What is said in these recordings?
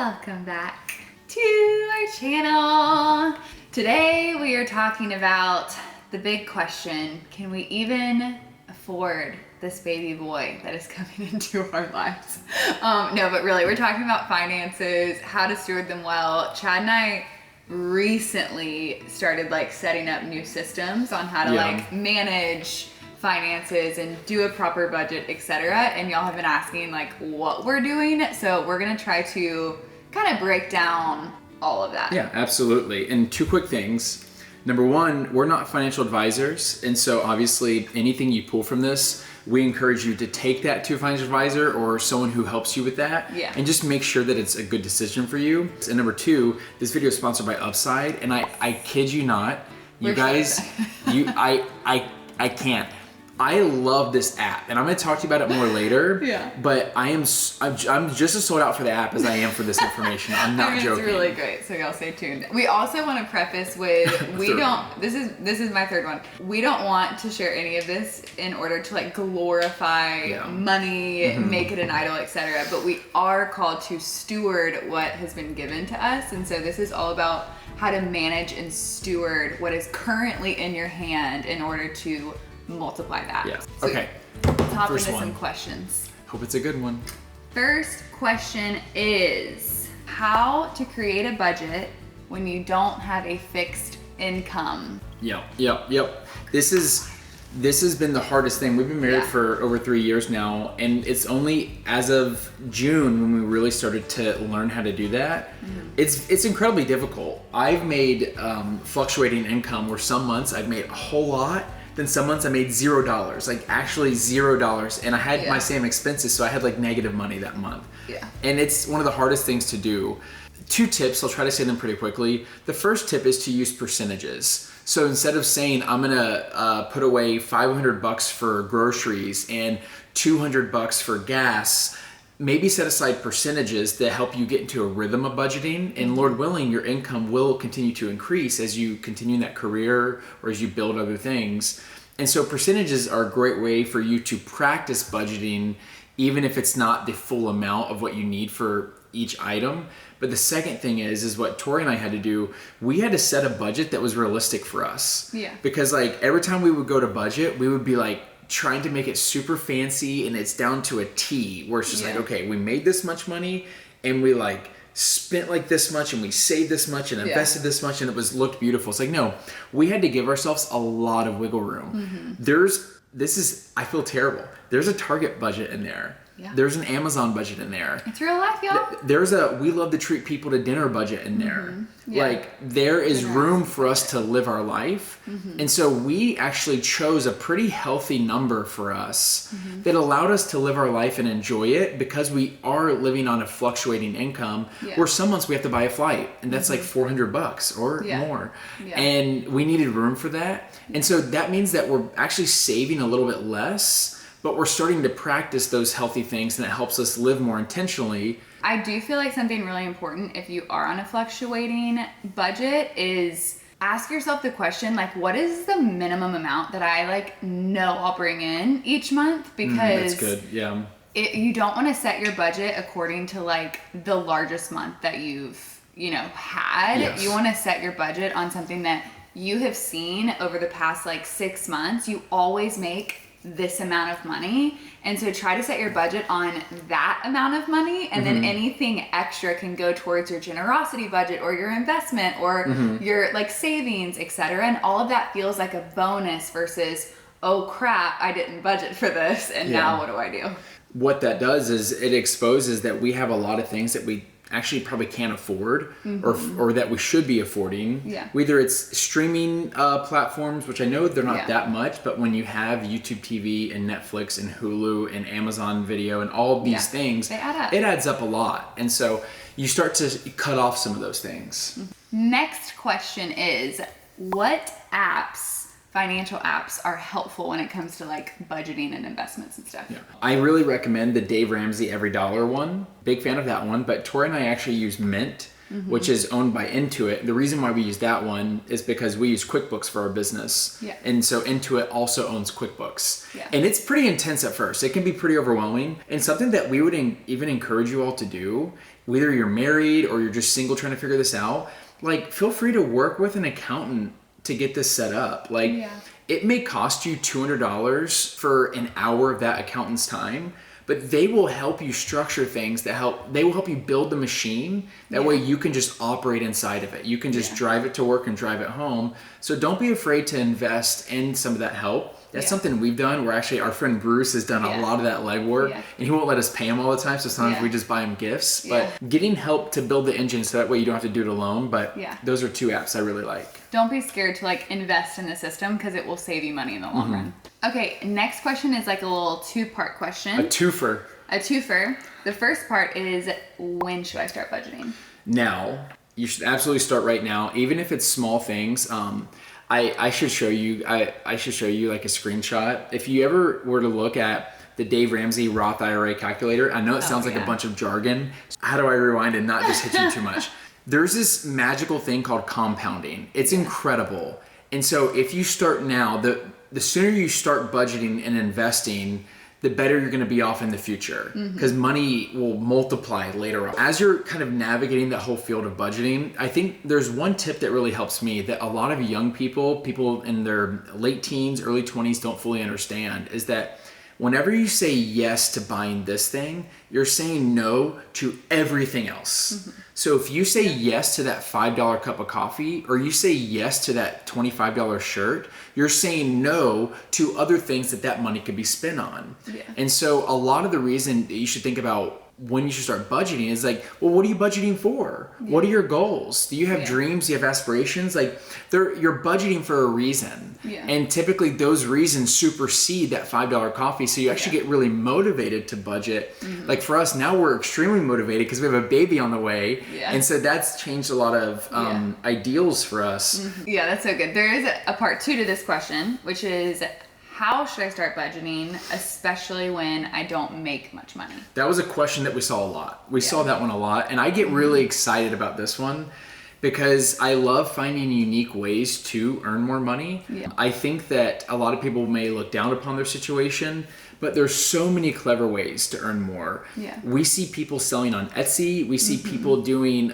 Welcome back to our channel. Today we are talking about the big question, can we even afford this baby boy that is coming into our lives? No, but really we're talking about finances, how to steward them well. Chad and I recently started setting up new systems on how to manage finances and do a proper budget, etc. And y'all have been asking what we're doing, so we're gonna try to kind of break down all of that. Yeah, absolutely. And two quick things. Number one, we're not financial advisors, and so obviously anything you pull from this, we encourage you to take that to a financial advisor or someone who helps you with that. Yeah. And just make sure that it's a good decision for you. And number two, this video is sponsored by Upside, and I kid you not, you guys, I can't. I love this app, and I'm going to talk to you about it more later. Yeah. But I'm just as sold out for the app as I am for this information. I'm not joking. It's really great, so y'all stay tuned. We also want to preface with this is my third one. We don't want to share any of this in order to glorify money, make it an idol, etc. But we are called to steward what has been given to us, and so this is all about how to manage and steward what is currently in your hand in order to multiply that. Yeah. So okay. Let's hop First into one. some questions. Hope it's a good one. First question is how to create a budget when you don't have a fixed income. Yep. This has been the hardest thing. We've been married for over 3 years now, and it's only as of June when we really started to learn how to do that. It's incredibly difficult. I've made fluctuating income where some months I've made a whole lot, then some months I made $0, actually $0, and I had my same expenses, so I had negative money that month. Yeah. And it's one of the hardest things to do. 2 tips, I'll try to say them pretty quickly. The first tip is to use percentages. So instead of saying I'm gonna put away $500 for groceries and $200 for gas, maybe set aside percentages that help you get into a rhythm of budgeting, and Lord willing, your income will continue to increase as you continue in that career or as you build other things. And so percentages are a great way for you to practice budgeting, even if it's not the full amount of what you need for each item. But the second thing is what Tori and I had to do. We had to set a budget that was realistic for us. Yeah. Because every time we would go to budget, we would be trying to make it super fancy, and it's down to a T, where it's just okay, we made this much money and we spent this much and we saved this much and invested this much, and it looked beautiful. It's no, we had to give ourselves a lot of wiggle room. I feel terrible. There's a Target budget in there. Yeah. There's an Amazon budget in there. It's real life, y'all. There's a we love to treat people to dinner budget in there. Yeah. There is room for us to live our life. And so we actually chose a pretty healthy number for us that allowed us to live our life and enjoy it, because we are living on a fluctuating income where some months we have to buy a flight, and that's $400 or more. Yeah. And we needed room for that. And so that means that we're actually saving a little bit less, but we're starting to practice those healthy things, and it helps us live more intentionally. I do feel something really important if you are on a fluctuating budget is ask yourself the question, what is the minimum amount that I know I'll bring in each month? Because that's good. Yeah. You don't want to set your budget according to the largest month that you've had. Yes. You want to set your budget on something that you have seen over the past 6 months. You always make this amount of money, and so try to set your budget on that amount of money, and then anything extra can go towards your generosity budget or your investment or your savings, etc. And all of that feels like a bonus versus, oh crap, I didn't budget for this, and now what do I do? What that does is it exposes that we have a lot of things that we actually probably can't afford, or that we should be affording. Yeah. Whether it's streaming platforms, which I know they're not that much, but when you have YouTube TV and Netflix and Hulu and Amazon Video and all of these things, they add up. It adds up a lot. And so you start to cut off some of those things. Next question is, what financial apps are helpful when it comes to budgeting and investments and stuff? Yeah. I really recommend the Dave Ramsey Every Dollar one. Big fan of that one, but Tori and I actually use Mint. which is owned by Intuit. The reason why we use that one is because we use QuickBooks for our business. Yeah. And so Intuit also owns QuickBooks. Yeah. And it's pretty intense at first. It can be pretty overwhelming. And something that we would even encourage you all to do, whether you're married or you're just single trying to figure this out, like feel free to work with an accountant to get this set up. Like it may cost you $200 for an hour of that accountant's time, but they will help you structure things they will help you build the machine. That way you can just operate inside of it. You can just drive it to work and drive it home. So don't be afraid to invest in some of that help. That's something we've done. Where actually our friend Bruce has done a lot of that legwork, and he won't let us pay him all the time. So sometimes we just buy him gifts. But getting help to build the engine, so that way you don't have to do it alone. But those are 2 apps I really like. Don't be scared to like invest in the system because it will save you money in the long run. Okay, next question is like a little 2-part question. A twofer. A twofer. The first part is, when should I start budgeting? Now, you should absolutely start right now, even if it's small things. I should show you. I should show you like a screenshot. If you ever were to look at the Dave Ramsey Roth IRA calculator, I know it sounds like a bunch of jargon. How do I rewind and not just hit you too much? There's this magical thing called compounding. It's incredible. And so if you start now, the sooner you start budgeting and investing, the better you're going to be off in the future, because money will multiply later on. As you're kind of navigating that whole field of budgeting, I think there's one tip that really helps me that a lot of young people in their late teens, early 20s don't fully understand, is that whenever you say yes to buying this thing, you're saying no to everything else. So if you say yes to that $5 cup of coffee, or you say yes to that $25 shirt, you're saying no to other things that money could be spent on. And so a lot of the reason that you should think about when you should start budgeting is like, well, what are you budgeting for? What are your goals? Do you have dreams? Do you have aspirations? Like you're budgeting for a reason. And typically those reasons supersede that $5 coffee. So you actually get really motivated to budget. Like for us now, we're extremely motivated because we have a baby on the way. And so that's changed a lot of ideals for us. Yeah, that's so good. There is a part 2 to this question, which is, how should I start budgeting, especially when I don't make much money? That was a question that we saw a lot. We saw that one a lot. And I get really excited about this one because I love finding unique ways to earn more money. I think that a lot of people may look down upon their situation, but there's so many clever ways to earn more. We see people selling on Etsy. We see people doing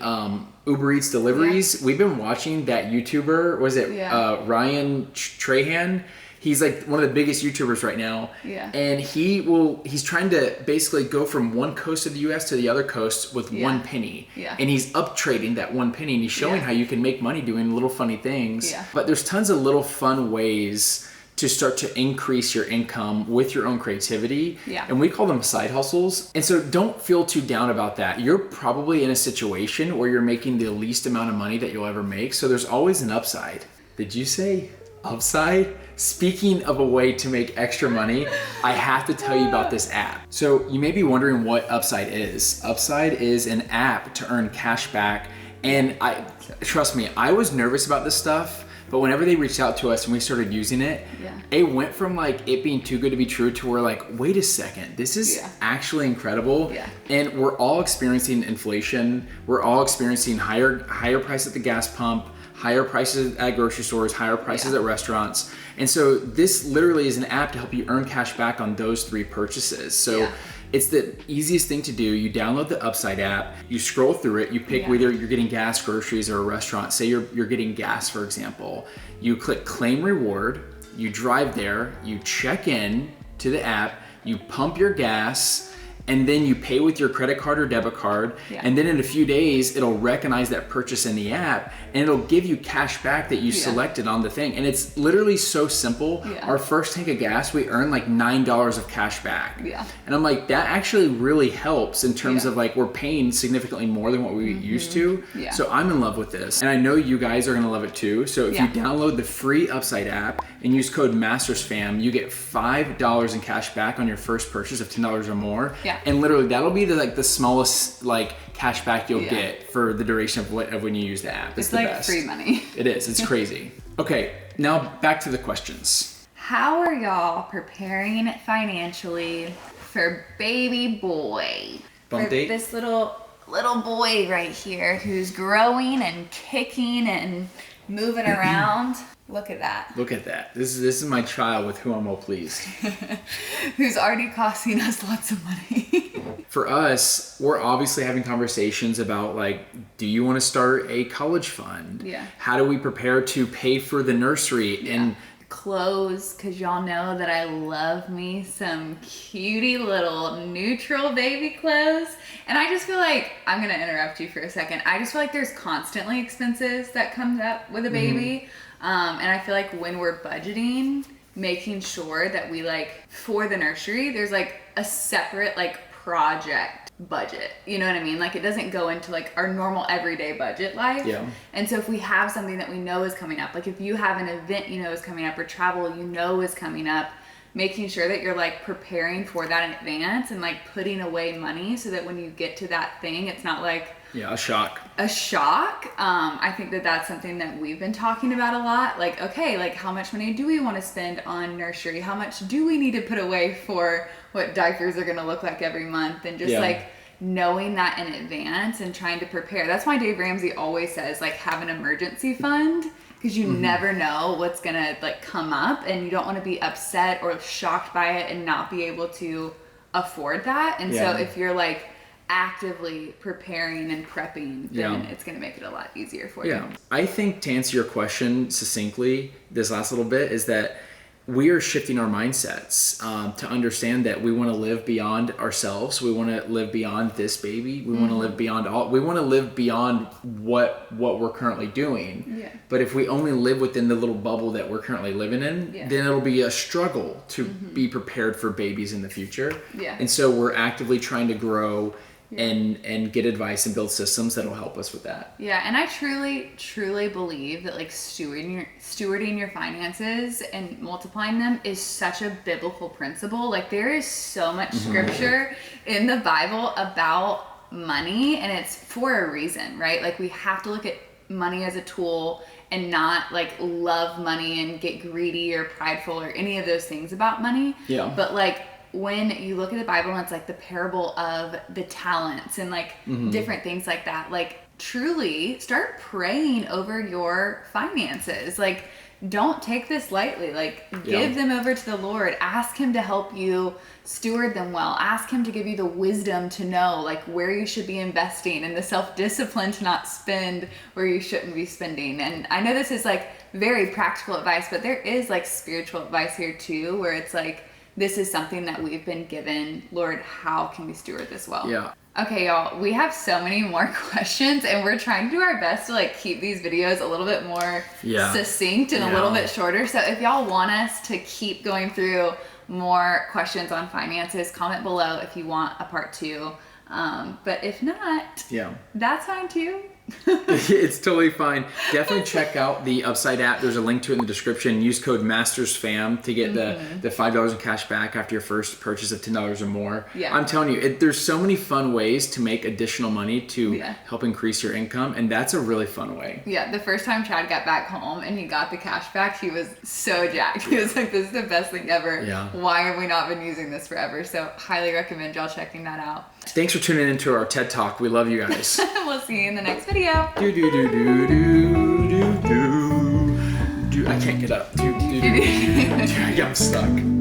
Uber Eats deliveries. We've been watching that YouTuber, Ryan Trahan? He's like one of the biggest YouTubers right now. And he's trying to basically go from one coast of the US to the other coast with 1 penny. And he's up trading that 1 penny, and he's showing how you can make money doing little funny things. But there's tons of little fun ways to start to increase your income with your own creativity. And we call them side hustles. And so don't feel too down about that. You're probably in a situation where you're making the least amount of money that you'll ever make. So there's always an upside. Did you say upside? Speaking of a way to make extra money, I have to tell you about this app. So you may be wondering what Upside is. Upside is an app to earn cash back. And trust me, I was nervous about this stuff, but whenever they reached out to us and we started using it, it went from like it being too good to be true to we're like, wait a second, this is actually incredible. And we're all experiencing inflation. We're all experiencing higher prices at the gas pump, higher prices at grocery stores, higher prices at restaurants. And so this literally is an app to help you earn cash back on those 3 purchases. So it's the easiest thing to do. You download the Upside app, you scroll through it, you pick whether you're getting gas, groceries, or a restaurant. Say you're getting gas, for example. You click claim reward, you drive there, you check in to the app, you pump your gas, and then you pay with your credit card or debit card. And then in a few days, it'll recognize that purchase in the app and it'll give you cash back that you selected on the thing. And it's literally so simple. Our first tank of gas, we earned like $9 of cash back. And I'm like, that actually really helps in terms of like, we're paying significantly more than what we used to. So I'm in love with this. And I know you guys are gonna love it too. So if you download the free Upside app and use code MastersFam, you get $5 in cash back on your first purchase of $10 or more. And literally that'll be the smallest like cash back you'll get for the duration of when you use the app. It's like best. Free money. It is, it's crazy. Okay, now back to the questions. How are y'all preparing financially for baby boy? Bump date? This little little boy right here who's growing and kicking and moving around. Look at that. Look at that. This is my child with whom I'm well pleased. Who's already costing us lots of money. For us, we're obviously having conversations about like, do you want to start a college fund? Yeah. How do we prepare to pay for the nursery? Yeah. And clothes, because y'all know that I love me some cutie little neutral baby clothes. And I just feel like, I'm going to interrupt you for a second. I just feel like there's constantly expenses that comes up with a baby. And I feel like when we're budgeting, making sure that we like, for the nursery, there's like a separate like project budget. You know what I mean? Like it doesn't go into like our normal everyday budget life. Yeah. And so if we have something that we know is coming up, like if you have an event you know is coming up or travel you know is coming up, making sure that you're like preparing for that in advance and like putting away money so that when you get to that thing, it's not like a shock. I think that that's something that we've been talking about a lot. Like, okay, like how much money do we want to spend on nursery? How much do we need to put away for what diapers are going to look like every month? And just like knowing that in advance and trying to prepare. That's why Dave Ramsey always says like have an emergency fund, because you never know what's going to like come up and you don't want to be upset or shocked by it and not be able to afford that. And so if you're like actively preparing and prepping, then it's going to make it a lot easier for you. I think to answer your question succinctly, this last little bit is that we are shifting our mindsets to understand that we want to live beyond ourselves. We want to live beyond this baby. We want to live beyond we want to live beyond what we're currently doing. Yeah. But if we only live within the little bubble that we're currently living in, then it'll be a struggle to be prepared for babies in the future. Yeah. And so we're actively trying to grow and get advice and build systems that'll help us with that. Yeah, and I truly believe that like stewarding your finances and multiplying them is such a biblical principle. Like there is so much scripture in the Bible about money, and it's for a reason, right? Like we have to look at money as a tool and not like love money and get greedy or prideful or any of those things about money. Yeah. But like when you look at the Bible and it's like the parable of the talents and like different things like that, like truly start praying over your finances. Like don't take this lightly. Like give them over to the Lord. Ask him to help you steward them well. Ask him to give you the wisdom to know like where you should be investing and the self-discipline to not spend where you shouldn't be spending. And I know this is like very practical advice, but there is like spiritual advice here too, where it's like, this is something that we've been given. Lord, how can we steward this well? Yeah. Okay, y'all, we have so many more questions and we're trying to do our best to like keep these videos a little bit more succinct and a little bit shorter. So if y'all want us to keep going through more questions on finances, comment below if you want a part 2. But if not, that's fine too. It's totally fine. Definitely check out the Upside app. There's a link to it in the description. Use code MastersFam to get the $5 in cash back after your first purchase of $10 or more. Yeah. I'm telling you, there's so many fun ways to make additional money to help increase your income, and that's a really fun way. Yeah, the first time Chad got back home and he got the cash back, he was so jacked. He was like, this is the best thing ever. Yeah. Why have we not been using this forever? So highly recommend y'all checking that out. Thanks for tuning into our TED Talk. We love you guys. We'll see you in the next video. I can't get up. I'm stuck.